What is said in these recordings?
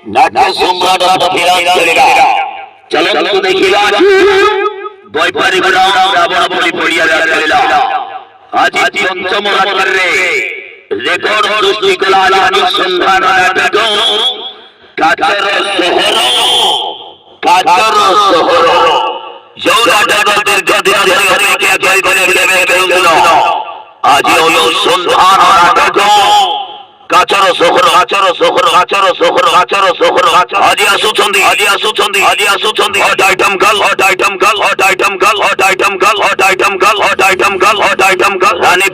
নাট্য সম্রাট ফিরাঙ্গেরা চলন্ত দেখিলা বৈপারি গ্রাম রাবণ বলি পড়িয়া রাখলা আজি পঞ্চম রাত্রে রেকর্ড সৃষ্টি কলা অনুসন্ধান নাটক কাচর শহর জৌরাটের গদিয়া ধরে কে করে দেবে বেঙ্গলো আজি অনুসন্ধান নাটক কাচর শহর আজি আসুছন্তি হট আইটেম গাল রানী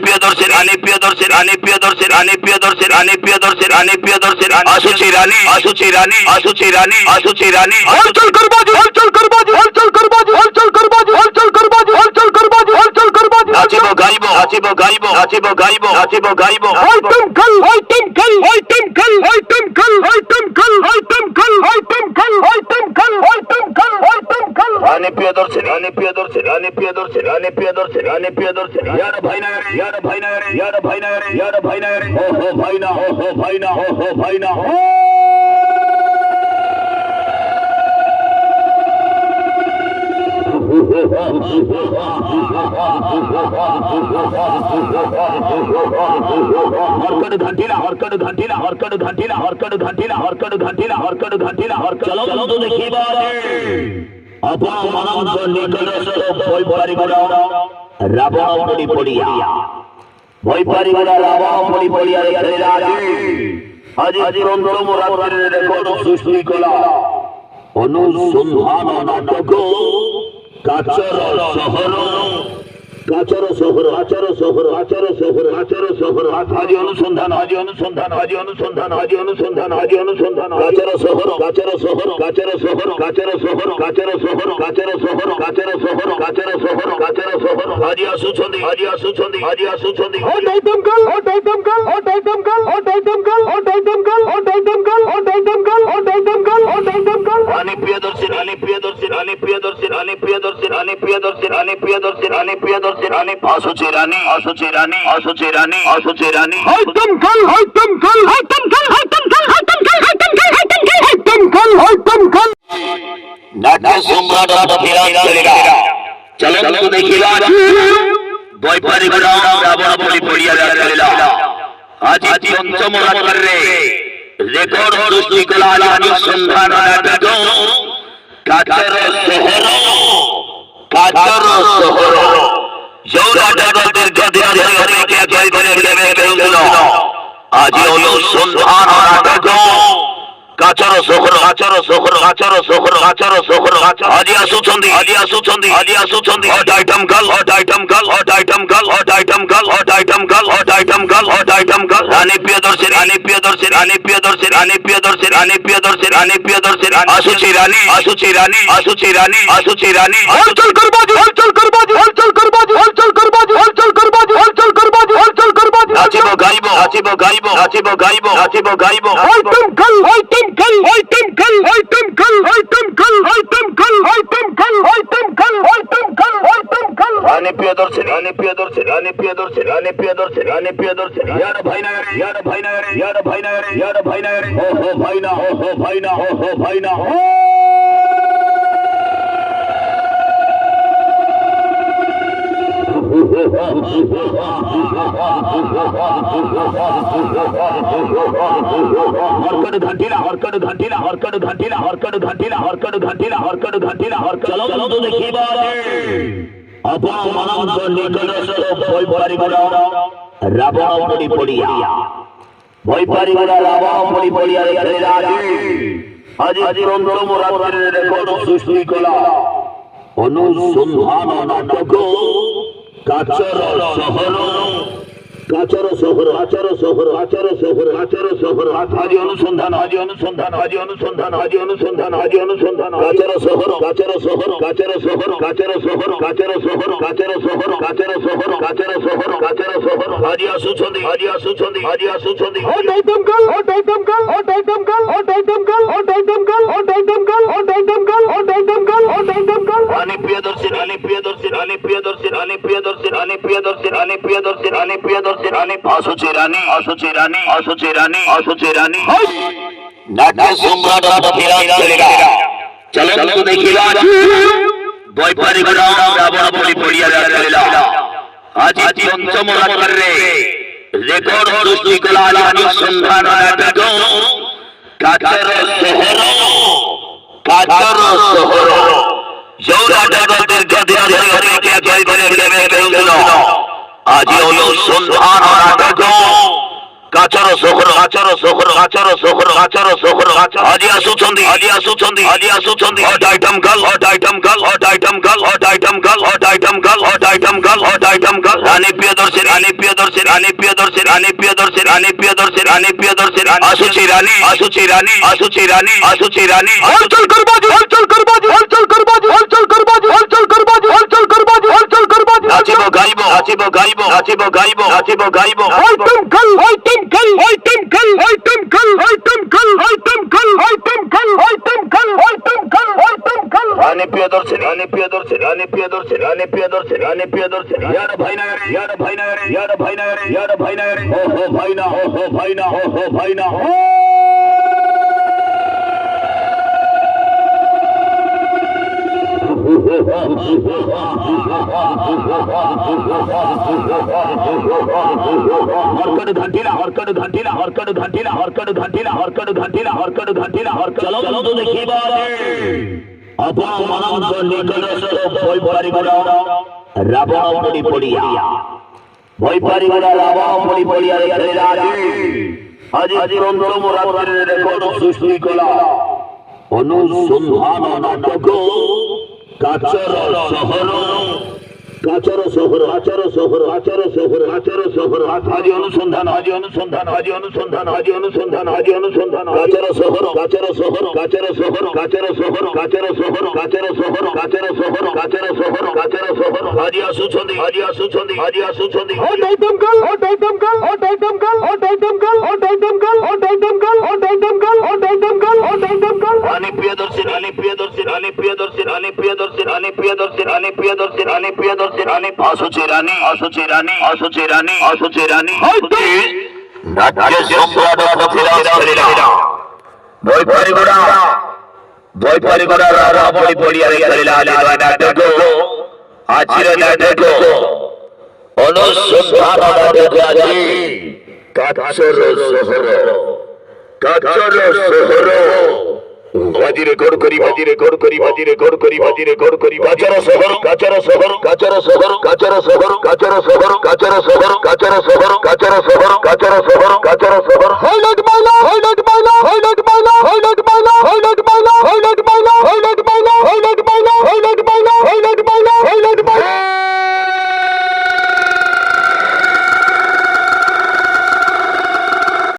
প্রিয়দর্শিনী আসুচি রানী হলচল করবাজি নাচিব গাইব আইটেম গাল রানী প্রিয়দর্শিনী ইয়ার ভাই না রে ও ভাই না হরকট ঘাটিলা চলো তো দেখিবা আপন মানব নিকটস্থ ভয় পারিবারা রাবণ পড়িয়া রেখেলা আজি পঞ্চম রাত্রে রেকর্ড সৃষ্টি কলা অনুসন্ধান নাটক কাচর শহর আজি অনুসন্ধান কাচর শহর আজি আসুছন্তি হট আইটেম গাল রানী প্রিয়দর্শিনী আসুচি রানী আইটেম গাল নাট্য সম্রাট ফিরাঙ্গেরা চলন্ত দেখিলা বৈপারি গ্রাম রাবণ বলি পড়িয়া রাখলা আজি পঞ্চম রাত্রে রেকর্ড সৃষ্টি কলা অনুসন্ধান নাটক কাচর শহর জৌরাটের গদিয়া ধরে কে করে দেবে বেঙ্গলো আজি অনুসন্ধান নাটক কাচর শহর আজি আসুছন্তি হট আইটেম গাল রানী প্রিয়দর্শিনী আসুচি রানী হলচল করবাজি নাচিব গাইব আইটেম গাল রানী প্রিয়দর্শিনী ইয়ার ভাই না রে ও ভাই না হরকট ঘাটিলা চলো তো দেখিবা আপন মানব নিকটস্থ ভয় পারিবারা রাবণ পড়িয়া রেখেলা আজি পঞ্চম রাত্রে রেকর্ড সৃষ্টি কলা অনুসন্ধান নাটক কাচর শহর আজি অনুসন্ধান কাচর শহর আজি আসুছন্তি হট আইটেম গাল রানী প্রিয়দর্শিনী আসুচি রানী নাট্য সম্রাট পৃথ্বীরাজ চলেগা চলন্তু দেখিবা বৈপারিক রাবণ বলি পড়িয়া চলিলা আজি পঞ্চম রাত্রে রেকর্ড সৃষ্টি কলা অনুসন্ধান নাটক কাচর শহর ଯେଉଁ ନାଟକ ଦୀର୍ଘଦିନ ଧରି ଅପେକ୍ଷା କରି କେବେ ହେଉଥିଲ ଆଜି ଅନୁସନ୍ଧାନ ନାଟକ କାଚର ସହର ଆଜି ଆସୁଛନ୍ତି ହଟ୍ ଆଇଟମ ଗାର୍ଲ ରାନୀ ପ୍ରିୟଦର୍ଶିନୀ ଆସୁଛି ରାନୀ ହଲଚଲ କରବାଜୀ নাচিব গাইব রানী প্রিয়দর্শিনী ইয়ার ভাই না हरकट घंटीला चलନ୍ତୁ ଦେଖିବା ଆପଣ ମାନଙ୍କ ନିକଟସ୍ଥ ବୈପାରିଗୁଡ଼ା ରାବଣ ପୋଡ଼ି ପଡ଼ିଆ ଆଜି ପଞ୍ଚମ ରାତ୍ରିରେ ରେକର୍ଡ ସୃଷ୍ଟି କଲା ଅନୁସନ୍ଧାନ ନାଟକ কাচর শহর আজ অনুসন্ধান কাচর শহর আজি আসুଛନ୍ତି রানী প্রিয়দর্শিনী আসুছি রানী নাট্য সম্রাট পৃথ্বীরাজ চলিলা বৈপারিগুড়া রাবণ পড়িয়ারে চলিলা নাটক আজির নাটক অনুসন্ধান নাটক আজি কাচর শহর বাজি রেকর্ড করি কাচর শহর হাইলাইট মাইলা